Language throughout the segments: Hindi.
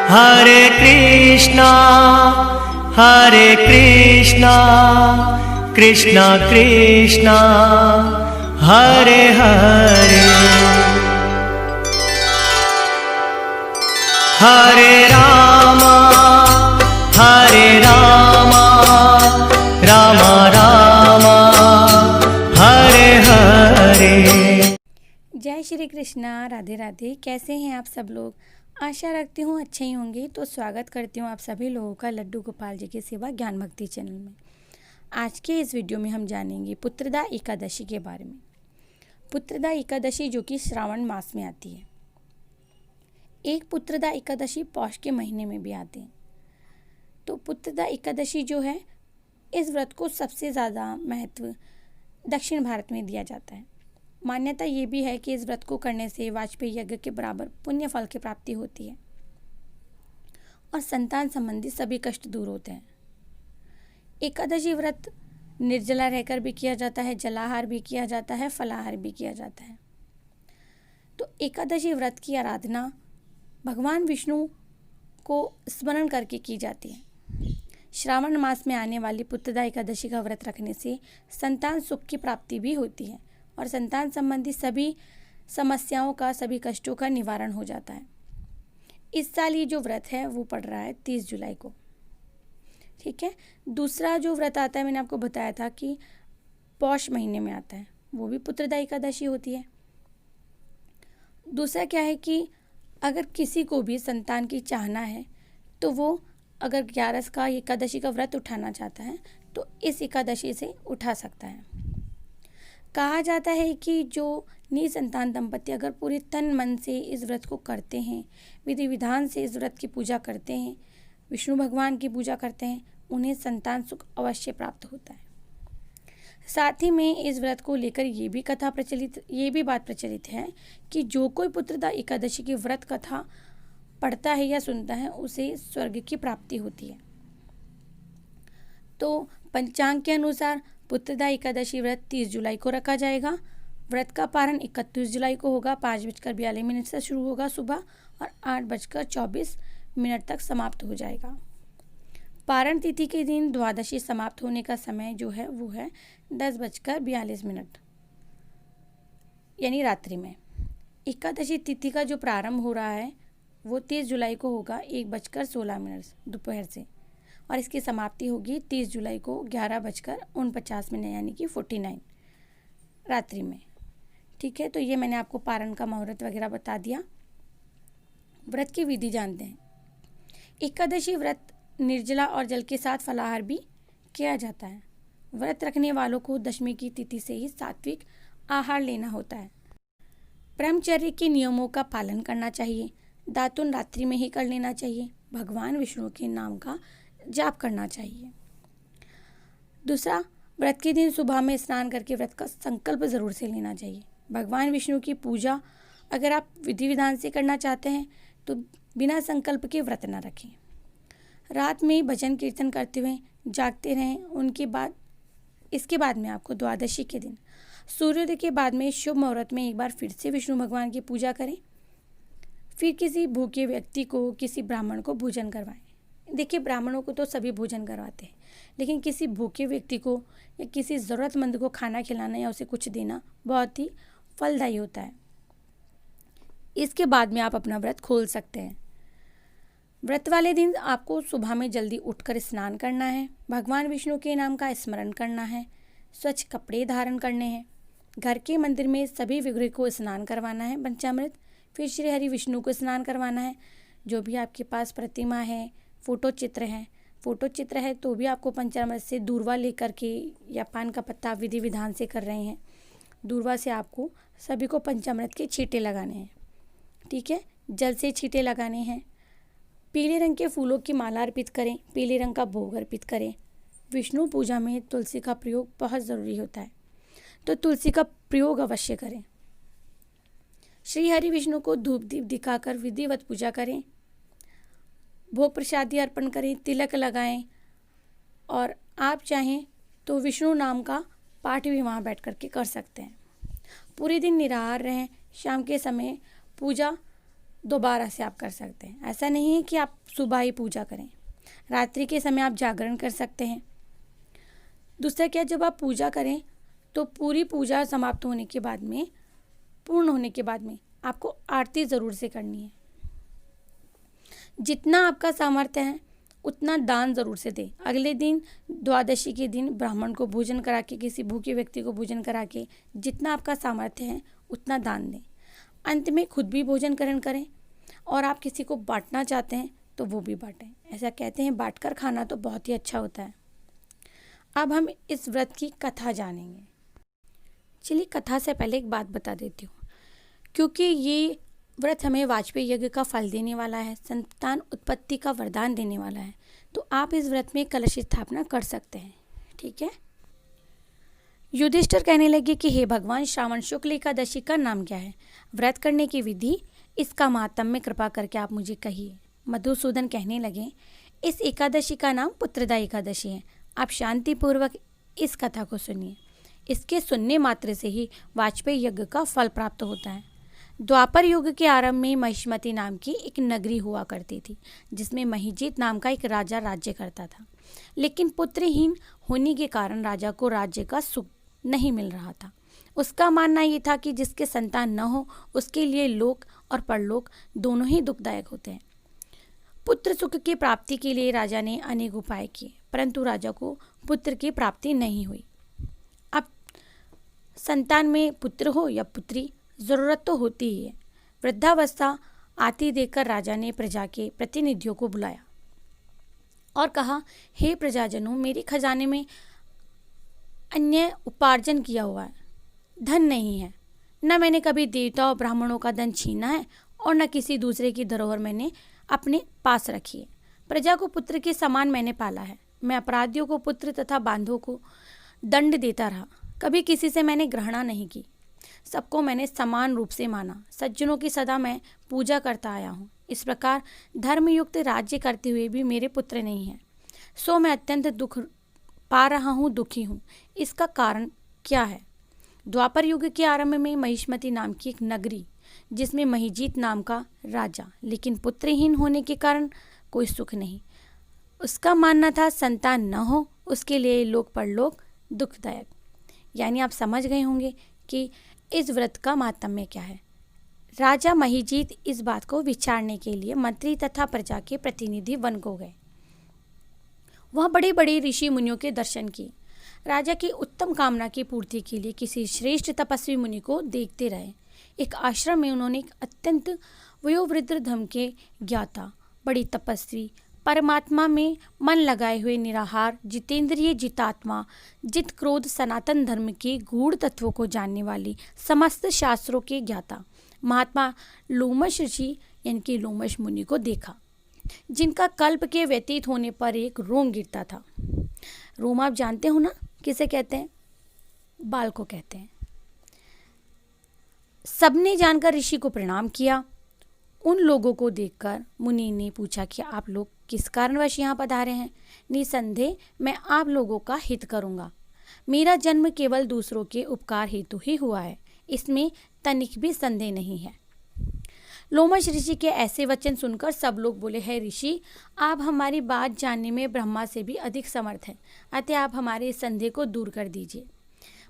हरे कृष्णा कृष्णा कृष्णा हरे हरे, हरे राम राम राम हरे हरे। जय श्री कृष्णा, राधे राधे। कैसे हैं आप सब लोग? आशा रखती हूँ अच्छे ही होंगे। तो स्वागत करती हूँ आप सभी लोगों का लड्डू गोपाल जी की सेवा ज्ञान भक्ति चैनल में। आज के इस वीडियो में हम जानेंगे पुत्रदा एकादशी के बारे में। पुत्रदा एकादशी जो कि श्रावण मास में आती है। एक पुत्रदा एकादशी पौष के महीने में भी आते हैं। तो पुत्रदा एकादशी जो है, इस व्रत को सबसे ज़्यादा महत्व दक्षिण भारत में दिया जाता है। मान्यता ये भी है कि इस व्रत को करने से वाजपेयी यज्ञ के बराबर पुण्य फल की प्राप्ति होती है और संतान संबंधी सभी कष्ट दूर होते हैं। एकादशी व्रत निर्जला रहकर भी किया जाता है, जलाहार भी किया जाता है, फलाहार भी किया जाता है। तो एकादशी व्रत की आराधना भगवान विष्णु को स्मरण करके की जाती है। श्रावण मास में आने वाली पुत्रदा एकादशी का व्रत रखने से संतान सुख की प्राप्ति भी होती है और संतान संबंधी सभी समस्याओं का, सभी कष्टों का निवारण हो जाता है। इस साल ये जो व्रत है वो पड़ रहा है 30 जुलाई को। ठीक है। दूसरा जो व्रत आता है, मैंने आपको बताया था कि पौष महीने में आता है, वो भी पुत्रदा एकादशी होती है। दूसरा क्या है कि अगर किसी को भी संतान की चाहना है तो वो अगर 11 का एकादशी का व्रत उठाना चाहता है तो इस एकादशी से उठा सकता है। कहा जाता है कि जो निसंतान दंपति अगर पूरे तन मन से इस व्रत को करते हैं, विधि विधान से इस व्रत की पूजा करते हैं, विष्णु भगवान की पूजा करते हैं, उन्हें संतान सुख अवश्य प्राप्त होता है। साथ ही में इस व्रत को लेकर ये भी बात प्रचलित है कि जो कोई पुत्रदा एकादशी की व्रत कथा पढ़ता है या सुनता है उसे स्वर्ग की प्राप्ति होती है। तो पंचांग के अनुसार पुत्रदा एकादशी व्रत 30 जुलाई को रखा जाएगा। व्रत का पारण 31 जुलाई को होगा। 5:42 से शुरू होगा सुबह और 8:24 तक समाप्त हो जाएगा। पारण तिथि के दिन द्वादशी समाप्त होने का समय जो है वो है 10:42 यानी रात्रि में। एकादशी तिथि का जो प्रारंभ हो रहा है वो 30 जुलाई को होगा 1:16 दोपहर से, और इसकी समाप्ति होगी 30 जुलाई को 11:49 यानी कि 49 रात्रि में। ठीक है। तो ये मैंने आपको पारण का मुहूर्त वगैरह बता दिया। व्रत की विधि जानते हैं। एकादशी व्रत निर्जला और जल के साथ फलाहार भी किया जाता है। व्रत रखने वालों को दशमी की तिथि से ही सात्विक आहार लेना होता है। ब्रह्मचर्य के नियमों का पालन करना चाहिए। दातुन रात्रि में ही कर लेना चाहिए। भगवान विष्णु के नाम का जाप करना चाहिए। दूसरा, व्रत के दिन सुबह में स्नान करके व्रत का संकल्प जरूर से लेना चाहिए। भगवान विष्णु की पूजा अगर आप विधि विधान से करना चाहते हैं तो बिना संकल्प के व्रत न रखें। रात में भजन कीर्तन करते हुए जागते रहें। इसके बाद में आपको द्वादशी के दिन सूर्योदय के बाद में शुभ मुहूर्त में एक बार फिर से विष्णु भगवान की पूजा करें। फिर किसी भूखे व्यक्ति को, किसी ब्राह्मण को भोजन करवाएं। देखिए, ब्राह्मणों को तो सभी भोजन करवाते हैं, लेकिन किसी भूखे व्यक्ति को या किसी ज़रूरतमंद को खाना खिलाना या उसे कुछ देना बहुत ही फलदायी होता है। इसके बाद में आप अपना व्रत खोल सकते हैं। व्रत वाले दिन आपको सुबह में जल्दी उठकर स्नान करना है। भगवान विष्णु के नाम का स्मरण करना है। स्वच्छ कपड़े धारण करने हैं। घर के मंदिर में सभी विग्रह को स्नान करवाना है पंचामृत। फिर श्री हरि विष्णु को स्नान करवाना है। जो भी आपके पास प्रतिमा है, फोटो चित्र है तो भी आपको पंचामृत से दूर्वा लेकर के या पान का पत्ता विधि विधान से कर रहे हैं, दूर्वा से आपको सभी को पंचामृत के छींटे लगाने हैं। ठीक है। जल से छींटे लगाने हैं। पीले रंग के फूलों की माला अर्पित करें। पीले रंग का भोग अर्पित करें। विष्णु पूजा में तुलसी का प्रयोग बहुत ज़रूरी होता है, तो तुलसी का प्रयोग अवश्य करें। श्री हरि विष्णु को धूप दीप दिखाकर विधिवत पूजा करें। भोग प्रसादी अर्पण करें, तिलक लगाएं और आप चाहें तो विष्णु नाम का पाठ भी वहाँ बैठ करके कर सकते हैं। पूरे दिन निराहार रहें। शाम के समय पूजा दोबारा से आप कर सकते हैं। ऐसा नहीं है कि आप सुबह ही पूजा करें, रात्रि के समय आप जागरण कर सकते हैं। दूसरा क्या, जब आप पूजा करें तो पूरी पूजा समाप्त होने के बाद में, पूर्ण होने के बाद में आपको आरती ज़रूर से करनी है। जितना आपका सामर्थ्य है उतना दान ज़रूर से दें। अगले दिन द्वादशी के दिन ब्राह्मण को भोजन करा के, किसी भूखे व्यक्ति को भोजन करा के जितना आपका सामर्थ्य है उतना दान दें। अंत में खुद भी भोजन ग्रहण करें और आप किसी को बांटना चाहते हैं तो वो भी बांटें। ऐसा कहते हैं बांटकर खाना तो बहुत ही अच्छा होता है। अब हम इस व्रत की कथा जानेंगे। चलिए कथा से पहले एक बात बता देती हूँ, क्योंकि ये व्रत हमें वाजपेयी यज्ञ का फल देने वाला है, संतान उत्पत्ति का वरदान देने वाला है, तो आप इस व्रत में कलश स्थापना कर सकते हैं। ठीक है। युधिष्ठिर कहने लगे कि हे भगवान, श्रावण शुक्ल एकादशी का नाम क्या है, व्रत करने की विधि, इसका महात्म्य कृपा करके आप मुझे कहिए। मधुसूदन कहने लगे, इस एकादशी का नाम पुत्रदा एकादशी है। आप शांतिपूर्वक इस कथा को सुनिए। इसके सुनने मात्र से ही वाजपेयी यज्ञ का फल प्राप्त होता है। द्वापर युग के आरंभ में महिष्मती नाम की एक नगरी हुआ करती थी, जिसमें महिजीत नाम का एक राजा राज्य करता था। लेकिन पुत्रहीन होने के कारण राजा को राज्य का सुख नहीं मिल रहा था। उसका मानना ये था कि जिसके संतान न हो उसके लिए लोक और परलोक दोनों ही दुखदायक होते हैं। पुत्र सुख की प्राप्ति के लिए राजा ने अनेक उपाय किए, परंतु राजा को पुत्र की प्राप्ति नहीं हुई। अब संतान में पुत्र हो या पुत्री, ज़रूरत तो होती ही है। वृद्धावस्था आती देखकर राजा ने प्रजा के प्रतिनिधियों को बुलाया और कहा, हे प्रजाजनों, मेरे खजाने में अन्य उपार्जन किया हुआ है, धन नहीं है। न मैंने कभी देवता और ब्राह्मणों का धन छीना है और न किसी दूसरे की धरोहर मैंने अपने पास रखी है। प्रजा को पुत्र के समान मैंने पाला है। मैं अपराधियों को पुत्र तथा बांधों को दंड देता रहा। कभी किसी से मैंने घृणा नहीं की, सबको मैंने समान रूप से माना। सज्जनों की सदा मैं पूजा करता आया हूँ। इस प्रकार धर्मयुक्त राज्य करते हुए भी मेरे पुत्र नहीं हैं, सो मैं अत्यंत दुख पा रहा हूँ, दुखी हूँ। इसका कारण क्या है? द्वापर युग के आरंभ में महिष्मती नाम की एक नगरी, जिसमें महिजीत नाम का राजा, लेकिन पुत्रहीन होने के कारण कोई सुख नहीं। उसका मानना था संतान न हो उसके लिए लोक परलोक दुखदायक। यानी आप समझ गए होंगे कि इस व्रत का महात्म्य क्या है। राजा महिजीत इस बात को विचारने के लिए मंत्री तथा प्रजा के प्रतिनिधि वन को गए। वहाँ बड़े बड़े ऋषि मुनियों के दर्शन किए। राजा की उत्तम कामना की पूर्ति के लिए किसी श्रेष्ठ तपस्वी मुनि को देखते रहे। एक आश्रम में उन्होंने एक अत्यंत वयोवृद्ध धर्म के ज्ञाता, बड़ी तपस्वी, परमात्मा में मन लगाए हुए निराहार, जितेंद्रिय, जितात्मा, जित क्रोध, सनातन धर्म के गूढ़ तत्वों को जानने वाली, समस्त शास्त्रों के ज्ञाता महात्मा लोमश ऋषि यानी कि लोमश मुनि को देखा, जिनका कल्प के व्यतीत होने पर एक रोम गिरता था। रोम आप जानते हो ना किसे कहते हैं? बाल को कहते हैं। सबने जानकर ऋषि को प्रणाम किया। उन लोगों को देखकर मुनि ने पूछा कि आप लोग किस कारणवश यहाँ पधारे हैं? निसंदेह मैं आप लोगों का हित करूँगा। मेरा जन्म केवल दूसरों के उपकार हेतु ही हुआ है, इसमें तनिक भी संदेह नहीं है। लोमश ऋषि के ऐसे वचन सुनकर सब लोग बोले, है ऋषि, आप हमारी बात जानने में ब्रह्मा से भी अधिक समर्थ हैं, अतः आप हमारे इस संदेह को दूर कर दीजिए।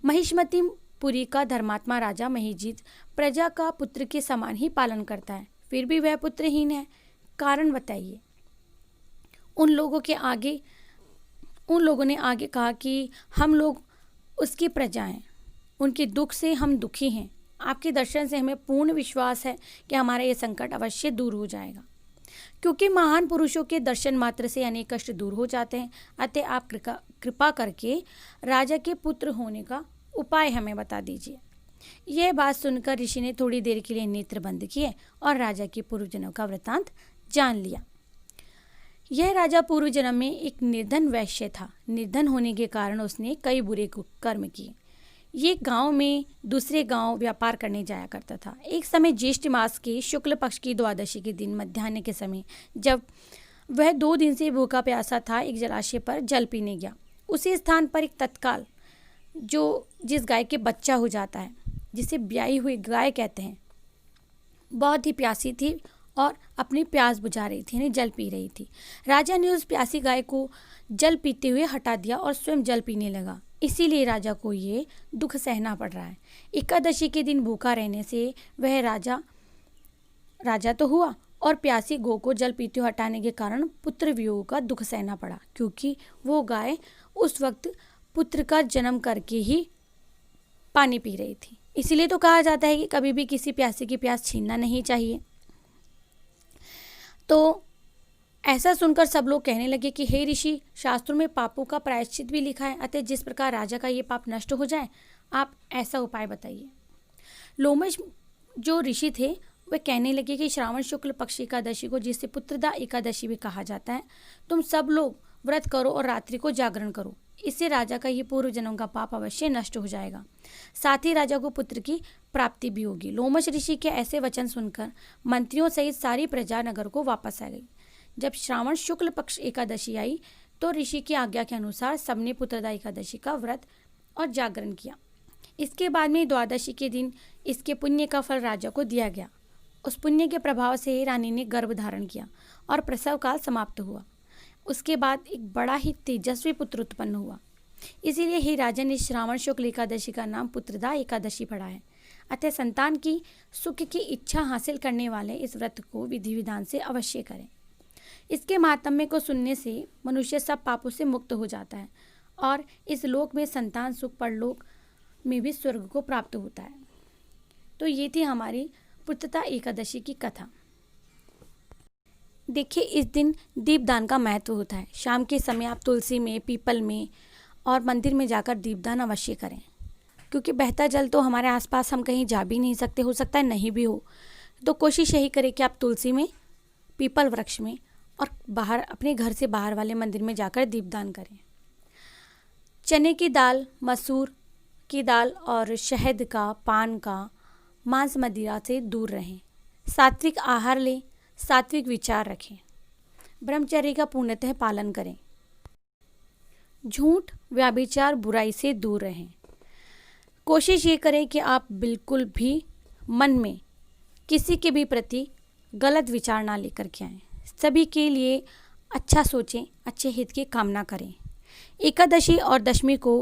महिष्मती पुरी का धर्मात्मा राजा महिजीत प्रजा का पुत्र के समान ही पालन करता है, फिर भी वह पुत्रहीन है, कारण बताइए। उन लोगों ने आगे कहा कि हम लोग उसकी प्रजा हैं, उनके दुख से हम दुखी हैं। आपके दर्शन से हमें पूर्ण विश्वास है कि हमारा ये संकट अवश्य दूर हो जाएगा, क्योंकि महान पुरुषों के दर्शन मात्र से अनेक कष्ट दूर हो जाते हैं। अतः आप कृपा करके राजा के पुत्र होने का उपाय हमें बता दीजिए। यह बात सुनकर ऋषि ने थोड़ी देर के लिए नेत्र बंद किए और राजा के पूर्वजन्म का वृतांत जान लिया। यह राजा पूर्व जन्म में एक निर्धन वैश्य था। निर्धन होने के कारण उसने कई बुरे कर्म किए। ये गांव में दूसरे गांव व्यापार करने जाया करता था। एक समय ज्येष्ठ मास के शुक्ल पक्ष की द्वादशी के दिन मध्याह्न के समय, जब वह 2 दिन से भूखा प्यासा था, एक जलाशय पर जल पीने गया। उसी स्थान पर एक तत्काल जिस गाय के बच्चा हो जाता है, जिसे ब्याई हुई गाय कहते हैं, बहुत ही प्यासी थी और अपनी प्यास बुझा रही थी, यानी जल पी रही थी। राजा ने उस प्यासी गाय को जल पीते हुए हटा दिया और स्वयं जल पीने लगा। इसीलिए राजा को ये दुख सहना पड़ रहा है। एकादशी के दिन भूखा रहने से वह राजा तो हुआ और प्यासी गौ को जल पीते हुए हटाने के कारण पुत्र वियोग का दुख सहना पड़ा, क्योंकि वो गाय उस वक्त पुत्र का जन्म करके ही पानी पी रही थी। इसीलिए तो कहा जाता है कि कभी भी किसी प्यासे की प्यास छीनना नहीं चाहिए। तो ऐसा सुनकर सब लोग कहने लगे कि हे ऋषि, शास्त्रों में पापों का प्रायश्चित भी लिखा है, अतः जिस प्रकार राजा का ये पाप नष्ट हो जाए, आप ऐसा उपाय बताइए। लोमश जो ऋषि थे वे कहने लगे कि श्रावण शुक्ल पक्ष एकादशी को, जिसे पुत्रदा एकादशी भी कहा जाता है, तुम सब लोग व्रत करो और रात्रि को जागरण करो। इससे राजा का ये पूर्व जन्म का पाप अवश्य नष्ट हो जाएगा, साथ ही राजा को पुत्र की प्राप्ति भी होगी। लोमश ऋषि के ऐसे वचन सुनकर मंत्रियों सहित सारी प्रजा नगर को वापस आ गई। जब श्रावण शुक्ल पक्ष एकादशी आई तो ऋषि की आज्ञा के अनुसार सबने पुत्रदा एकादशी का व्रत और जागरण किया। इसके बाद में द्वादशी के दिन इसके पुण्य का फल राजा को दिया गया। उस पुण्य के प्रभाव से रानी ने गर्भ धारण किया और प्रसव काल समाप्त हुआ। उसके बाद एक बड़ा ही तेजस्वी पुत्र उत्पन्न हुआ। इसीलिए ही राजा ने श्रावण शुक्ल एकादशी का नाम पुत्रदा एकादशी पड़ा है। अतः संतान की सुख की इच्छा हासिल करने वाले इस व्रत को विधि विधान से अवश्य करें। इसके महात्म्य को सुनने से मनुष्य सब पापों से मुक्त हो जाता है और इस लोक में संतान सुख, परलोक में भी स्वर्ग को प्राप्त होता है। तो ये थी हमारी पुत्रदा एकादशी की कथा। देखिए, इस दिन दीपदान का महत्व होता है। शाम के समय आप तुलसी में, पीपल में और मंदिर में जाकर दीपदान अवश्य करें, क्योंकि बहता जल तो हमारे आसपास हम कहीं जा भी नहीं सकते, हो सकता है नहीं भी हो। तो कोशिश यही करें कि आप तुलसी में, पीपल वृक्ष में और बाहर अपने घर से बाहर वाले मंदिर में जाकर दीपदान करें। चने की दाल, मसूर की दाल और शहद का, पान का, मांस मदिरा से दूर रहें। सात्विक आहार लें, सात्विक विचार रखें। ब्रह्मचर्य का पूर्णतः पालन करें। झूठ, व्याभिचार, बुराई से दूर रहें। कोशिश ये करें कि आप बिल्कुल भी मन में किसी के भी प्रति गलत विचार ना लेकर के आएँ। सभी के लिए अच्छा सोचें, अच्छे हित की कामना करें। एकादशी और दशमी को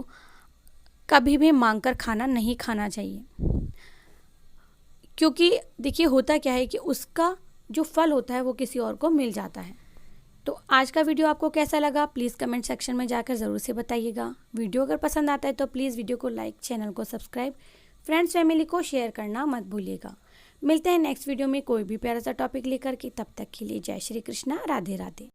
कभी भी मांगकर खाना नहीं खाना चाहिए, क्योंकि देखिए होता क्या है कि उसका जो फल होता है वो किसी और को मिल जाता है। तो आज का वीडियो आपको कैसा लगा प्लीज़ कमेंट सेक्शन में जाकर ज़रूर से बताइएगा। वीडियो अगर पसंद आता है तो प्लीज़ वीडियो को लाइक, चैनल को सब्सक्राइब, फ्रेंड्स फैमिली को शेयर करना मत भूलिएगा। मिलते हैं नेक्स्ट वीडियो में कोई भी प्यारा सा टॉपिक लेकर के। तब तक के लिए जय श्री कृष्णा, राधे राधे।